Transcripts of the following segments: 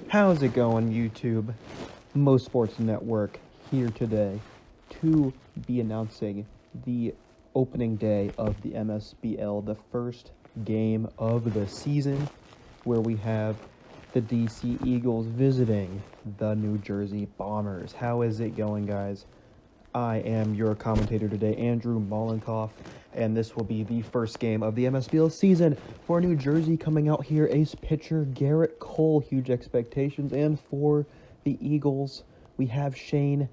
How's it going, YouTube? Mo Sports Network here today to be announcing the opening day of the MSBL, the first game of the season, where we have the DC Eagles visiting the New Jersey Bombers. How is it going, guys? I am your commentator today, Andrew Mollenkoff, and this will be the first game of the MSBL season for New Jersey. Coming out here, ace pitcher Garrett Cole, huge expectations. And for the Eagles, we have Shane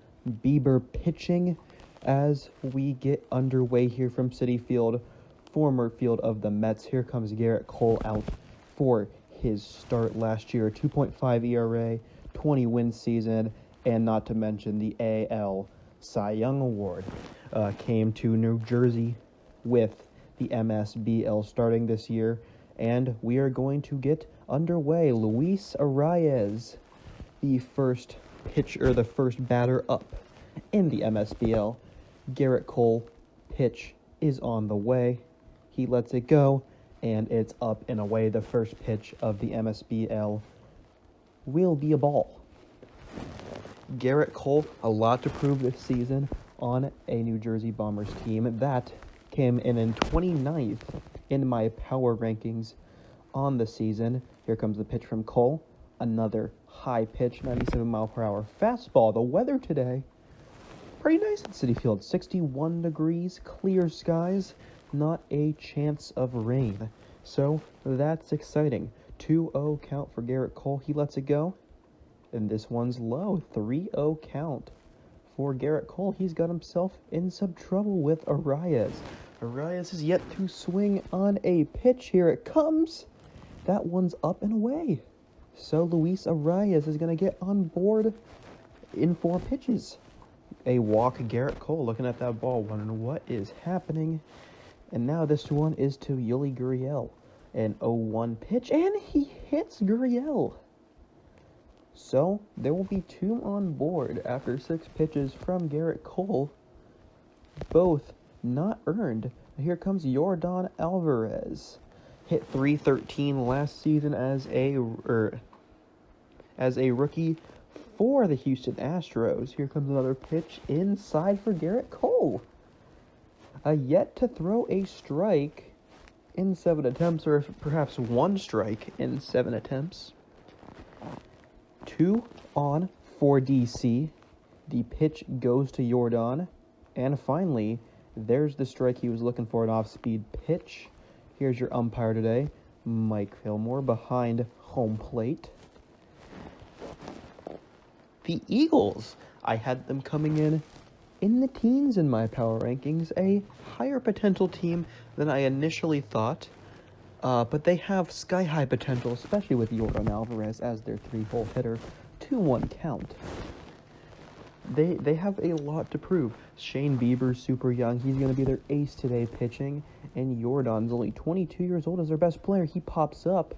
Bieber pitching as we get underway here from Citi Field, former field of the Mets. Here comes Garrett Cole out for his start last year, 2.5 ERA, 20 win season, and not to mention the AL Cy Young Award came to New Jersey with the MSBL starting this year, and we are going to get underway. Luis Arias, the first batter up in the MSBL. Garrett Cole pitch is on the way. He lets it go, and it's up and away. The first pitch of the MSBL will be a ball. Garrett Cole, a lot to prove this season on a New Jersey Bombers team that came in 29th in my power rankings on the season. Here comes the pitch from Cole. Another high pitch, 97-mile-per-hour fastball. The weather today, pretty nice at Citi Field. 61 degrees, clear skies, not a chance of rain. So that's exciting. 2-0 count for Garrett Cole. He lets it go. And this one's low, 3-0 count for Garrett Cole. He's got himself in some trouble with Arias. Arias is yet to swing on a pitch. Here it comes. That one's up and away. So Luis Arias is going to get on board in 4 pitches. A walk, Garrett Cole looking at that ball, wondering what is happening. And now this one is to Yuli Gurriel. An 0-1 pitch, and he hits Gurriel. So, there will be 2 on board after 6 pitches from Garrett Cole, both not earned. Here comes Yordan Alvarez. Hit .313 last season as a rookie for the Houston Astros. Here comes another pitch inside for Garrett Cole. Yet to throw a strike in 7 attempts, or perhaps 1 strike in 7 attempts. 2 on for DC. The pitch goes to Yordan. And finally, there's the strike he was looking for, an off-speed pitch. Here's your umpire today, Mike Fillmore, behind home plate. The Eagles, I had them coming in the teens in my power rankings, a higher potential team than I initially thought. But they have sky-high potential, especially with Yordan Alvarez as their 3-hole hitter. 2-1 count. They have a lot to prove. Shane Bieber's super young. He's going to be their ace today pitching. And Yordan's only 22 years old as their best player. He pops up.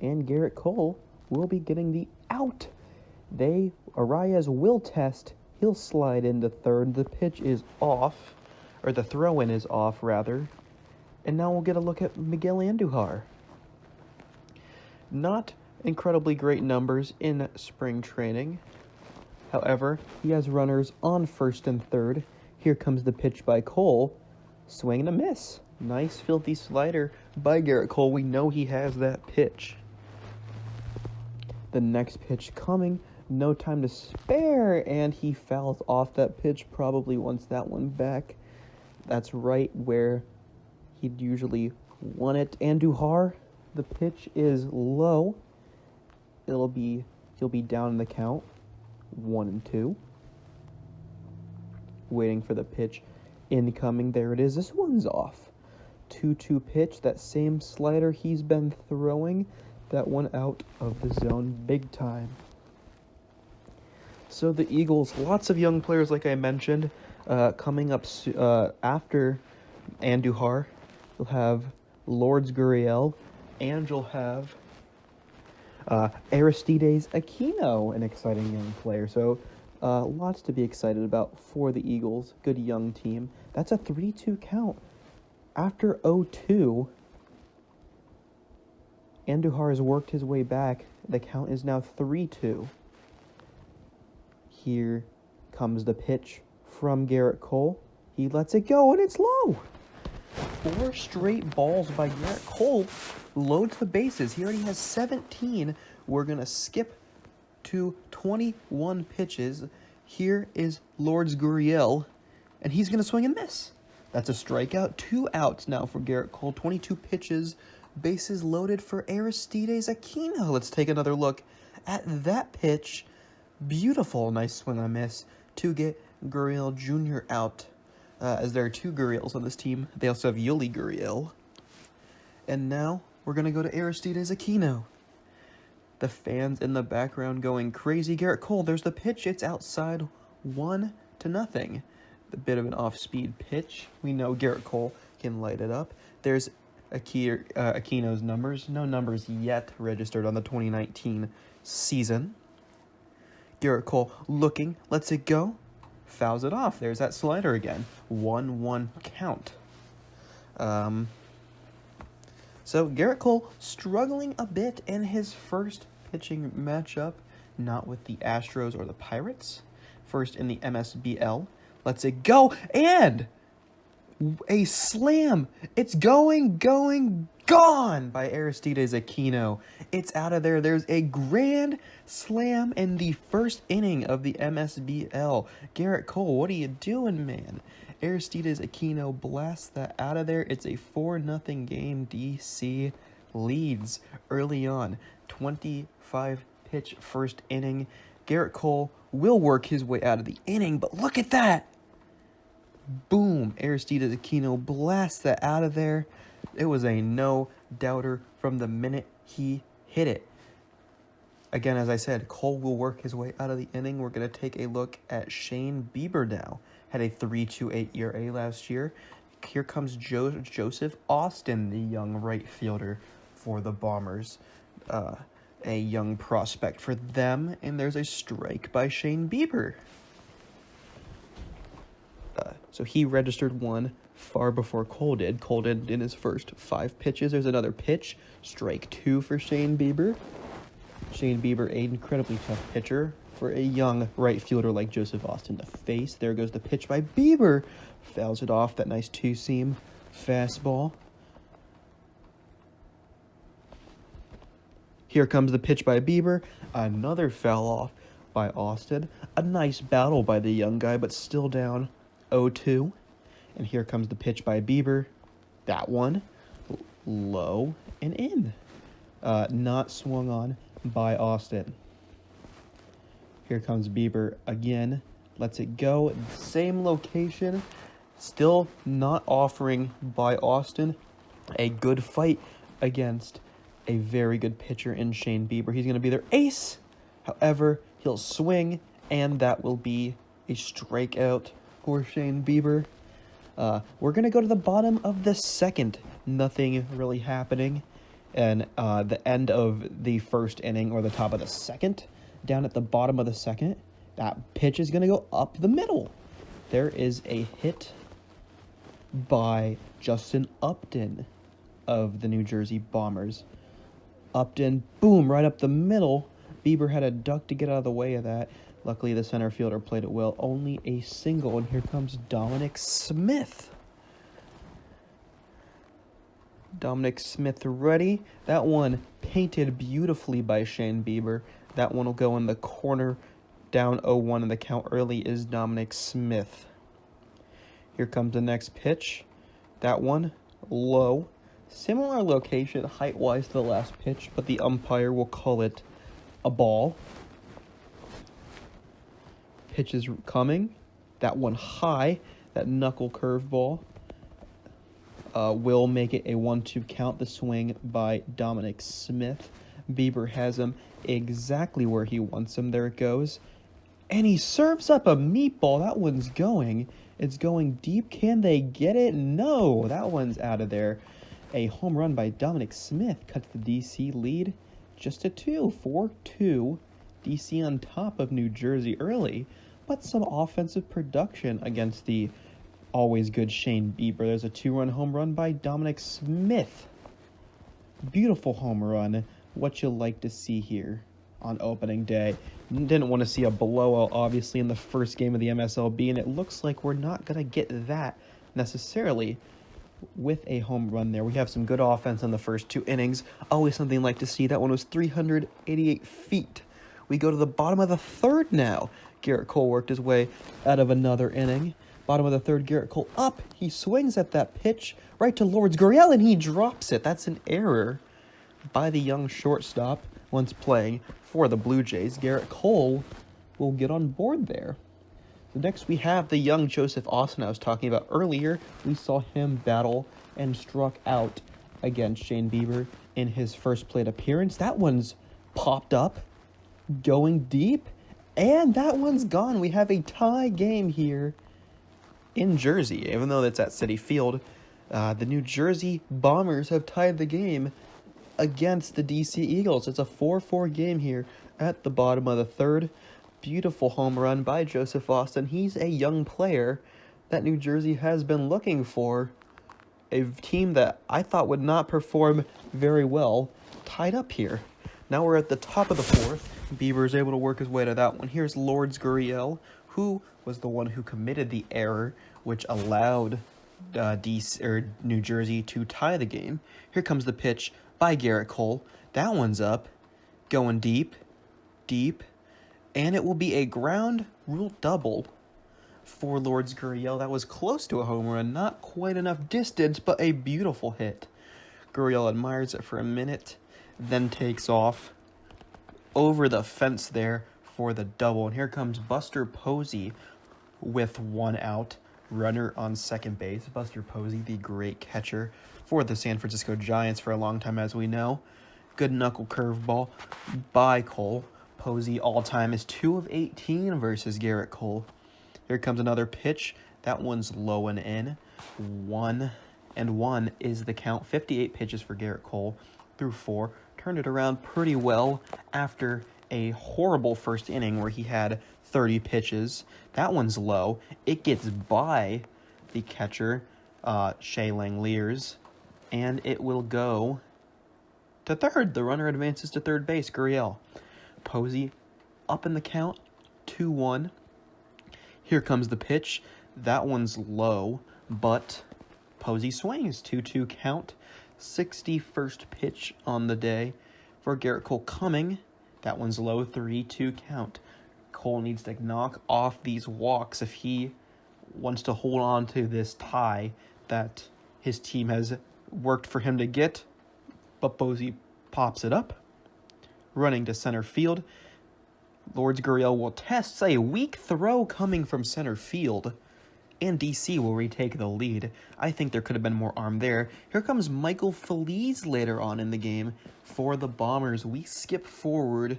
And Garrett Cole will be getting the out. Arias will test. He'll slide into third. The pitch is off. Or the throw-in is off, rather. And now we'll get a look at Miguel Andujar. Not incredibly great numbers in spring training. However, he has runners on first and third. Here comes the pitch by Cole. Swing and a miss. Nice filthy slider by Garrett Cole. We know he has that pitch. The next pitch coming. No time to spare. And he fouls off that pitch. Probably wants that one back. That's right where he'd usually want it. Andujar, the pitch is low. He'll be down in the count, 1-2. Waiting for the pitch incoming. There it is. This one's off. 2-2 pitch. That same slider he's been throwing. That one out of the zone big time. So the Eagles, lots of young players like I mentioned, coming up after Andujar. You'll have Lourdes Gurriel, and you'll have Aristides Aquino, an exciting young player. So lots to be excited about for the Eagles. Good young team. That's a 3-2 count. After 0-2, Andujar has worked his way back. The count is now 3-2. Here comes the pitch from Garrett Cole. He lets it go, and it's low. 4 straight balls by Garrett Cole. Loads the bases. He already has 17. We're going to skip to 21 pitches. Here is Lourdes Gurriel, and he's going to swing and miss. That's a strikeout. 2 outs now for Garrett Cole. 22 pitches. Bases loaded for Aristides Aquino. Let's take another look at that pitch. Beautiful. Nice swing and miss to get Gurriel Jr. out. As there are 2 Gurriels on this team. They also have Yuli Gurriel. And now we're going to go to Aristides Aquino. The fans in the background going crazy. Garrett Cole, there's the pitch. It's outside 1-0. A bit of an off-speed pitch. We know Garrett Cole can light it up. There's Aquino's numbers. No numbers yet registered on the 2019 season. Garrett Cole looking, lets it go, fouls it off. There's that slider again. 1-1 count. So Garrett Cole struggling a bit in his first pitching matchup, not with the Astros or the Pirates. First in the MSBL. Lets it go, and a slam. It's gone by Aristides Aquino. It's out of there. There's a grand slam in the first inning of the MSBL. Garrett Cole, what are you doing, man? Aristides Aquino blasts that out of there. It's a 4-0 game. DC leads early on. 25-pitch first inning. Garrett Cole will work his way out of the inning, but look at that. Boom. Aristides Aquino blasts that out of there. It was a no-doubter from the minute he hit it. Again, as I said, Cole will work his way out of the inning. We're going to take a look at Shane Bieber now. Had a 3.28 ERA last year. Here comes Joseph Austin, the young right fielder for the Bombers. A young prospect for them. And there's a strike by Shane Bieber. So he registered one far before Cole did. Cole did in his first 5 pitches. There's another pitch. Strike 2 for Shane Bieber. Shane Bieber, an incredibly tough pitcher for a young right fielder like Joseph Austin to face. There goes the pitch by Bieber. Fouls it off. That nice 2-seam fastball. Here comes the pitch by Bieber. Another foul off by Austin. A nice battle by the young guy, but still down 0-2. And here comes the pitch by Bieber. That one low and in. Not swung on by Austin. Here comes Bieber again. Lets it go. Same location. Still not offering by Austin a good fight against a very good pitcher in Shane Bieber. He's going to be their ace. However, he'll swing, and that will be a strikeout for Shane Bieber. We're going to go to the bottom of the second. Nothing really happening. And the end of the first inning, or the top of the second, down at the bottom of the second, that pitch is going to go up the middle. There is a hit by Justin Upton of the New Jersey Bombers. Upton, boom, right up the middle. Bieber had a duck to get out of the way of that. Luckily, the center fielder played it well. Only a single, and here comes Dominic Smith. Dominic Smith ready. That one painted beautifully by Shane Bieber. That one will go in the corner. Down 0-1 in the count early is Dominic Smith. Here comes the next pitch. That one low. Similar location height-wise to the last pitch, but the umpire will call it a ball. Pitch is coming. That one high. That knuckle curveball will make it a 1-2 count. The swing by Dominic Smith. Bieber has him exactly where he wants him. There it goes. And he serves up a meatball. That one's going. It's going deep. Can they get it? No. That one's out of there. A home run by Dominic Smith cuts the DC lead just to 2. 4-2. DC on top of New Jersey early. But some offensive production against the always good Shane Bieber. There's a 2-run home run by Dominic Smith. Beautiful home run. What you like to see here on opening day. Didn't want to see a blowout, obviously, in the first game of the MSLB, and it looks like we're not going to get that necessarily with a home run there. We have some good offense in the first 2 innings. Always something like to see. That one was 388 feet. We go to the bottom of the 3rd now. Garrett Cole worked his way out of another inning. Bottom of the 3rd, Garrett Cole up. He swings at that pitch right to Lourdes Gurriel, and he drops it. That's an error by the young shortstop once playing for the Blue Jays. Garrett Cole will get on board there. So next we have the young Joseph Austin I was talking about earlier. We saw him battle and struck out against Shane Bieber in his first plate appearance. That one's popped up, going deep, and that one's gone. We have a tie game here in Jersey, even though it's at Citi Field. The New Jersey Bombers have tied the game against the DC Eagles. It's a 4-4 game here at the bottom of the 3rd. Beautiful home run by Joseph Austin. He's a young player that New Jersey has been looking for. A team that I thought would not perform very well, tied up here. Now we're at the top of the 4th. Bieber is able to work his way to that one. Here's Lourdes Gurriel, who was the one who committed the error, which allowed New Jersey to tie the game. Here comes the pitch by Garrett Cole. That one's up, going deep, and it will be a ground rule double for Lourdes Gurriel. That was close to a home run, not quite enough distance, but a beautiful hit. Gurriel admires it for a minute, then takes off over the fence there for the double. And here comes Buster Posey with 1 out. Runner on second base. Buster Posey, the great catcher for the San Francisco Giants for a long time, as we know. Good knuckle curveball by Cole. Posey all-time is 2 of 18 versus Garrett Cole. Here comes another pitch. That one's low and in. 1-1 is the count. 58 pitches for Garrett Cole through 4. Turned it around pretty well after a horrible first inning where he had 30 pitches. That one's low. It gets by the catcher, Shea Langeliers, and it will go to 3rd. The runner advances to 3rd base, Gurriel. Posey up in the count, 2-1. Here comes the pitch. That one's low, but Posey swings. 2-2 count. 61st pitch on the day for Garrett Cole coming. That one's low, 3-2 count. Cole needs to knock off these walks if he wants to hold on to this tie that his team has worked for him to get. But Posey pops it up. Running to center field. Lourdes Gurriel will test a weak throw coming from center field, and DC will retake the lead. I think there could have been more arm there. Here comes Michael Feliz later on in the game for the Bombers. We skip forward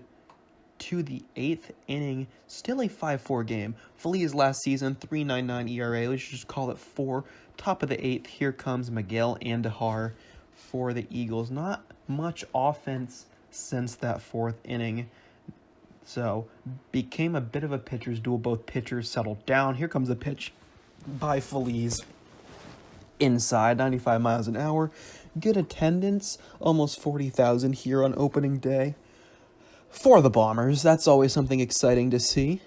to the 8th inning. Still a 5-4 game. Feliz last season, 3.99 ERA. Let's just call it 4. Top of the 8th. Here comes Miguel Andujar for the Eagles. Not much offense since that 4th inning. So, became a bit of a pitcher's duel. Both pitchers settled down. Here comes the pitch by Feliz. Inside, 95 miles an hour. Good attendance. Almost 40,000 here on opening day for the Bombers. That's always something exciting to see.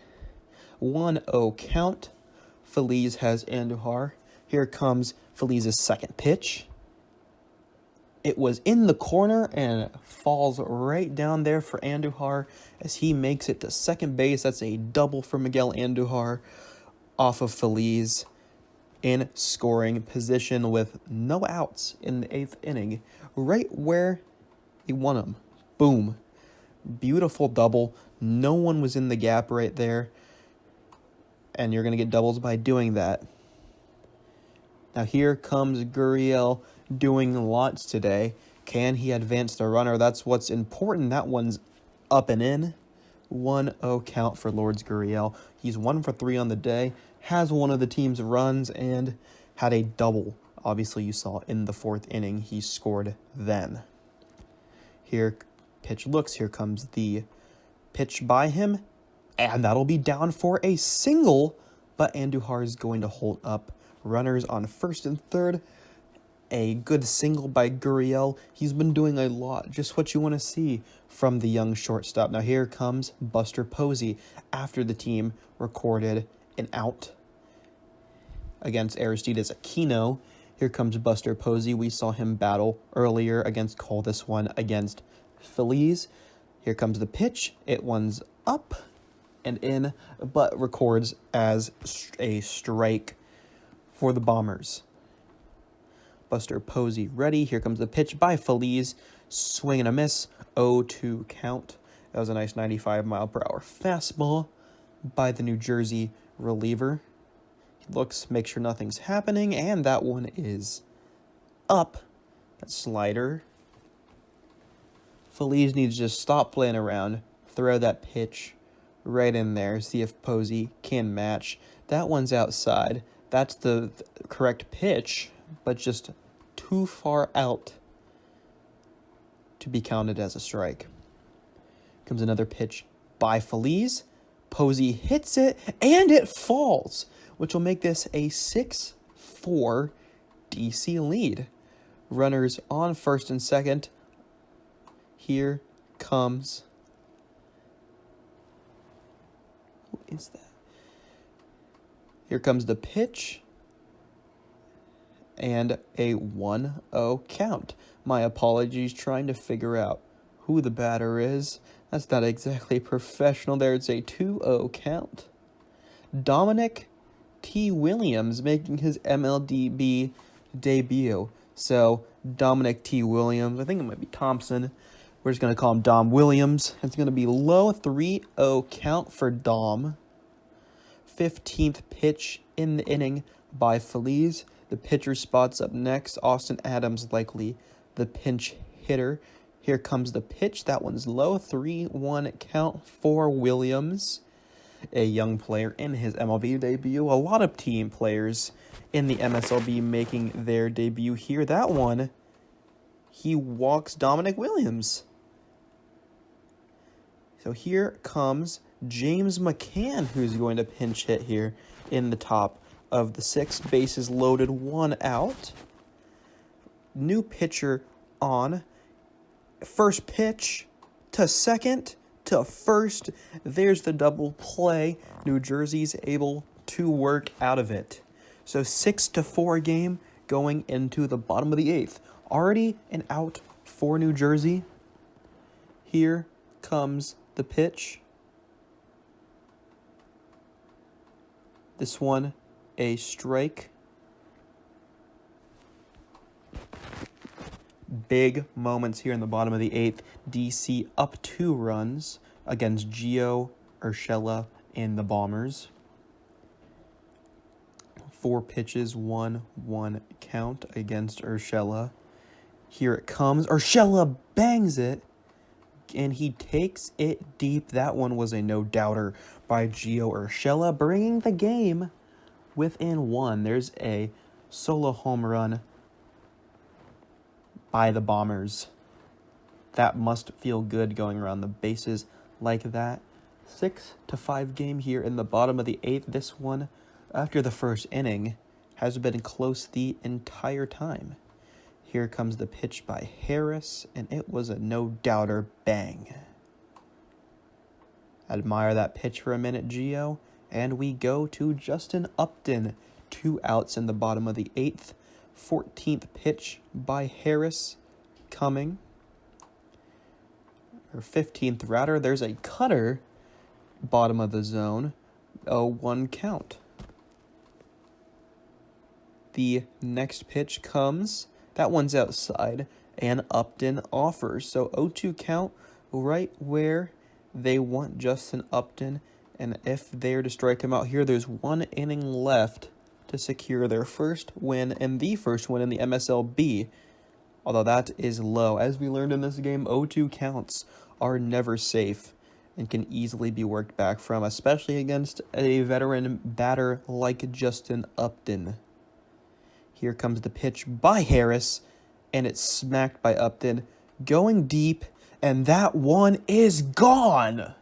1-0 count. Feliz has Andujar. Here comes Feliz's second pitch. It was in the corner and falls right down there for Andujar as he makes it to second base. That's a double for Miguel Andujar off of Feliz in scoring position with no outs in the 8th inning, right where he won them. Boom. Beautiful double. No one was in the gap right there, and you're going to get doubles by doing that. Now here comes Gurriel doing lots today. Can he advance the runner? That's what's important. That one's up and in. 1-0 count for Lourdes Gurriel. He's 1 for 3 on the day. Has one of the team's runs and had a double. Obviously, you saw in the 4th inning he scored then. Here, pitch looks. Here comes the pitch by him. And that'll be down for a single. But Andujar is going to hold up runners on 1st and 3rd. A good single by Gurriel. He's been doing a lot, just what you want to see from the young shortstop. Now here comes Buster Posey after the team recorded an out against Aristides Aquino. Here comes Buster Posey. We saw him battle earlier against Cole, this one against Feliz. Here comes the pitch. It one's up and in, but records as a strike for the Bombers. Buster Posey ready. Here comes the pitch by Feliz. Swing and a miss. 0-2 count. That was a nice 95-mile-per-hour fastball by the New Jersey reliever. He looks, make sure nothing's happening, and that one is up. That slider. Feliz needs to just stop playing around. Throw that pitch right in there. See if Posey can match. That one's outside. That's the correct pitch, but just too far out to be counted as a strike. Comes another pitch by Feliz. Posey hits it, and it falls, which will make this a 6-4 DC lead. Runners on first and second. Here comes... Who is that? Here comes the pitch. And a 1-0 count. My apologies, trying to figure out who the batter is. That's not exactly professional there. It's a 2-0 count. Dominic T. Williams making his MLB debut. So, Dominic T. Williams, I think it might be Thompson. We're just going to call him Dom Williams. It's going to be low 3-0 count for Dom. 15th pitch in the inning by Feliz. The pitcher spots up next. Austin Adams likely the pinch hitter. Here comes the pitch. That one's low. 3-1 count for Williams. A young player in his MLB debut. A lot of team players in the MSLB making their debut here. That one, he walks Dominic Williams. So here comes James McCann, who's going to pinch hit here in the top of the 6th. Bases loaded, 1 out. New pitcher on. First pitch to second to first. There's the double play. New Jersey's able to work out of it. So 6-4 game going into the bottom of the 8th. Already an out for New Jersey. Here comes the pitch. This one, a strike. Big moments here in the bottom of the 8th. DC up 2 runs against Gio Urshela and the Bombers. 4 pitches, 1-1 count against Urshela. Here it comes. Urshela bangs it, and he takes it deep. That one was a no-doubter by Gio Urshela, bringing the game within 1. There's a solo home run by the Bombers. That must feel good going around the bases like that. 6-5 game here in the bottom of the 8th. This one, after the first inning, has been close the entire time. Here comes the pitch by Harris, and it was a no-doubter bang. Admire that pitch for a minute, Gio. And we go to Justin Upton. 2 outs in the bottom of the 8th. 14th pitch by Harris coming. Or 15th rather. There's a cutter. Bottom of the zone. 0-1 count. The next pitch comes. That one's outside. And Upton offers. So 0-2 count right where they want Justin Upton. And if they're to strike him out here, there's 1 inning left to secure their first win and the first win in the MSLB. Although that is low. As we learned in this game, 0-2 counts are never safe and can easily be worked back from, especially against a veteran batter like Justin Upton. Here comes the pitch by Harris, and it's smacked by Upton, going deep, and that one is gone.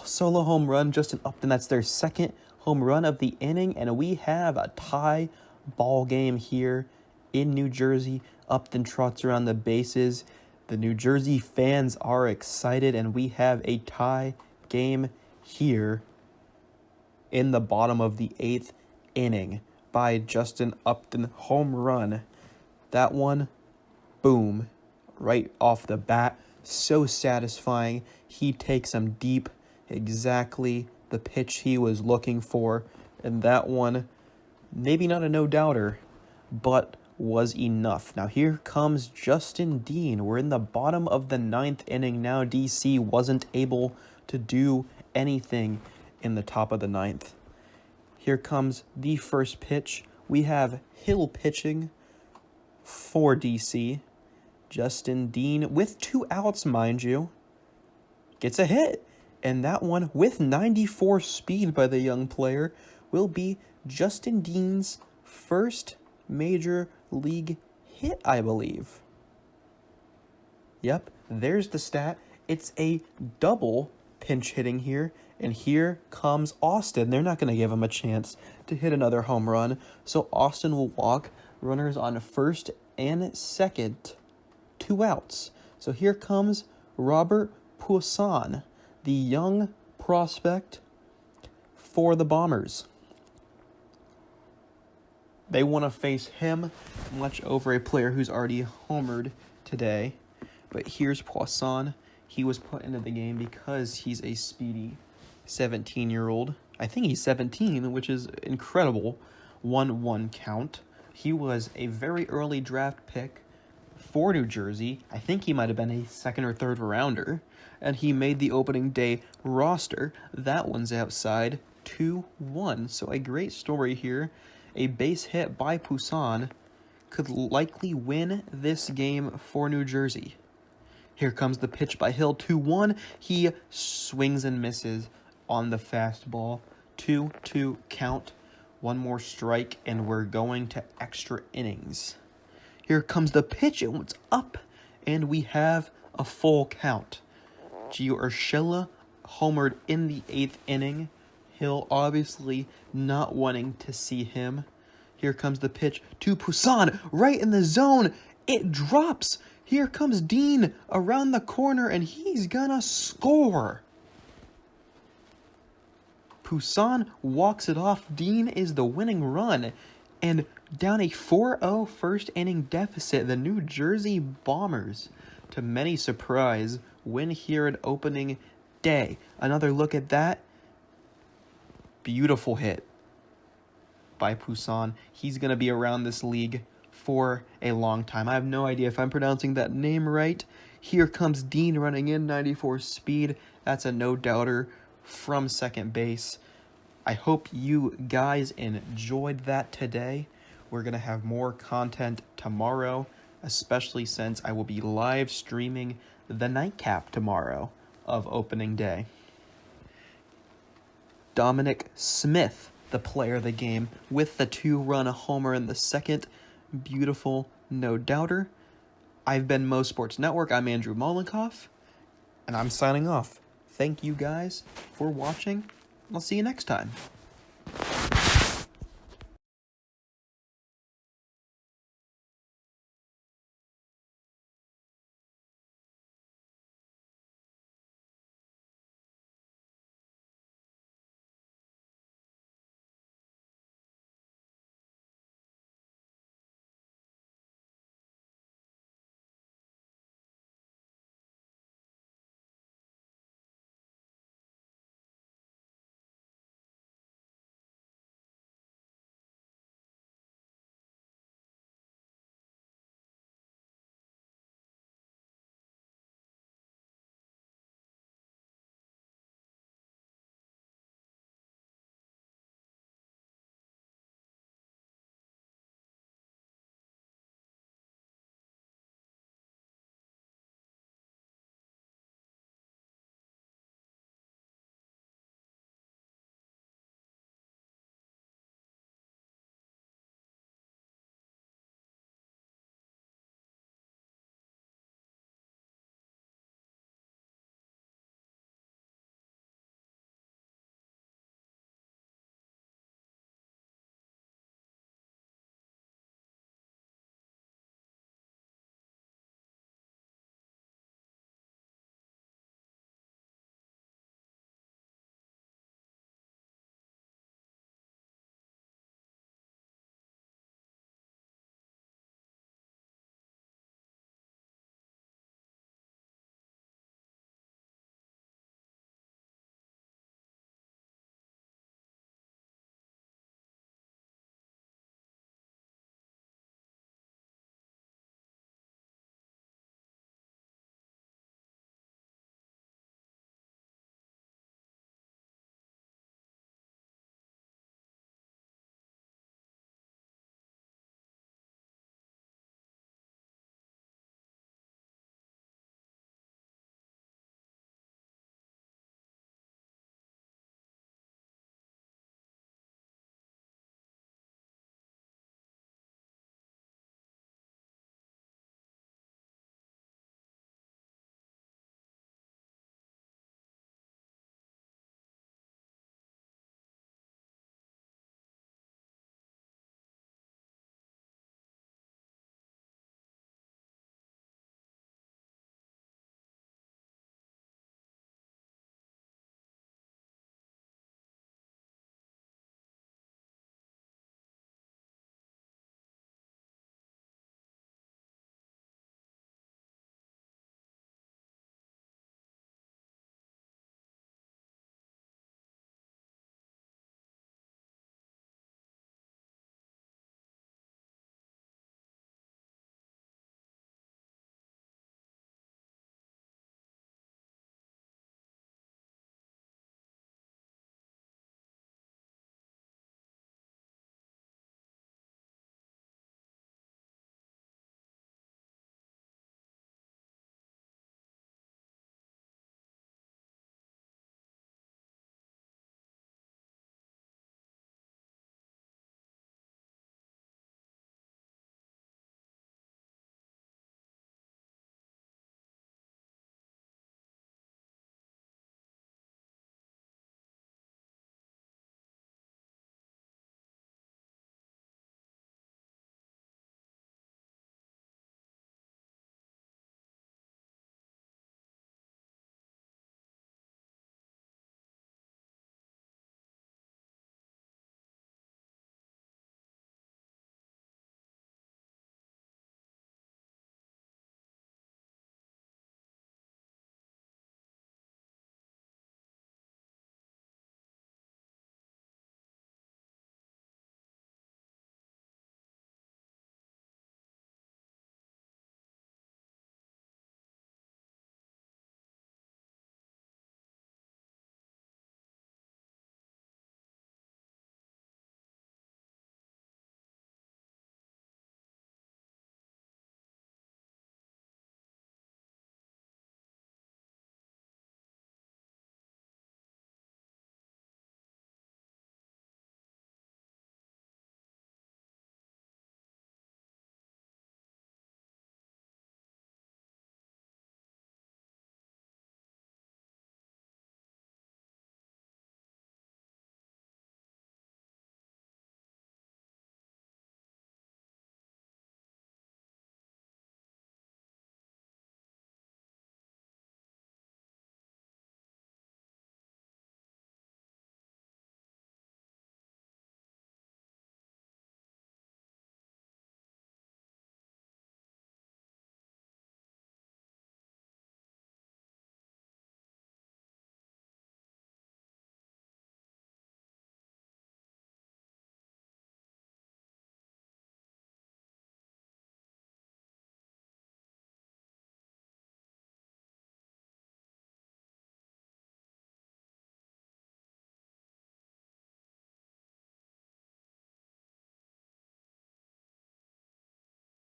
Solo home run, Justin Upton. That's their second home run of the inning, and we have a tie ball game here in New Jersey. Upton trots around the bases. The New Jersey fans are excited, and we have a tie game here in the bottom of the 8th inning by Justin Upton. Home run. That one, boom, right off the bat. So satisfying. He takes him deep, exactly the pitch he was looking for. And that one, maybe not a no-doubter, but was enough. Now here comes Justin Dean. We're in the bottom of the 9th inning now. DC wasn't able to do anything in the top of the 9th. Here comes the first pitch. We have Hill pitching for DC. Justin Dean, with 2 outs, mind you, gets a hit. And that one, with 94 speed by the young player, will be Justin Dean's first major league hit, I believe. Yep, there's the stat. It's a double pinch hitting here. And here comes Austin. They're not going to give him a chance to hit another home run. So Austin will walk. Runners on first and second. 2 outs. So here comes Robert Puason, the young prospect for the Bombers. They want to face him much over a player who's already homered today. But here's Puason. He was put into the game because he's a speedy 17-year-old. I think he's 17, which is incredible. 1-1 count. He was a very early draft pick for New Jersey. I think he might have been a 2nd or 3rd rounder. And he made the opening day roster. That one's outside. 2-1. So a great story here. A base hit by Puason could likely win this game for New Jersey. Here comes the pitch by Hill. 2-1. He swings and misses on the fastball. 2-2 count. One more strike, and we're going to extra innings. Here comes the pitch. It went up, and we have a full count. Gio Urshela homered in the 8th inning. Hill obviously not wanting to see him. Here comes the pitch to Puason, right in the zone. It drops. Here comes Dean around the corner, and he's gonna score. Puason walks it off. Dean is the winning run. And down a 4-0 first inning deficit, the New Jersey Bombers, to many surprise, win here at opening day. Another look at that. Beautiful hit by Puason. He's going to be around this league for a long time. I have no idea if I'm pronouncing that name right. Here comes Dean running in, 94 speed. That's a no-doubter from second base. I hope you guys enjoyed that today. We're going to have more content tomorrow, especially since I will be live streaming the nightcap tomorrow of opening day. Dominic Smith, the player of the game, with the 2-run homer in the second. Beautiful no-doubter. I've been Mo Sports Network. I'm Andrew Mollenkoff, and I'm signing off. Thank you guys for watching. I'll see you next time.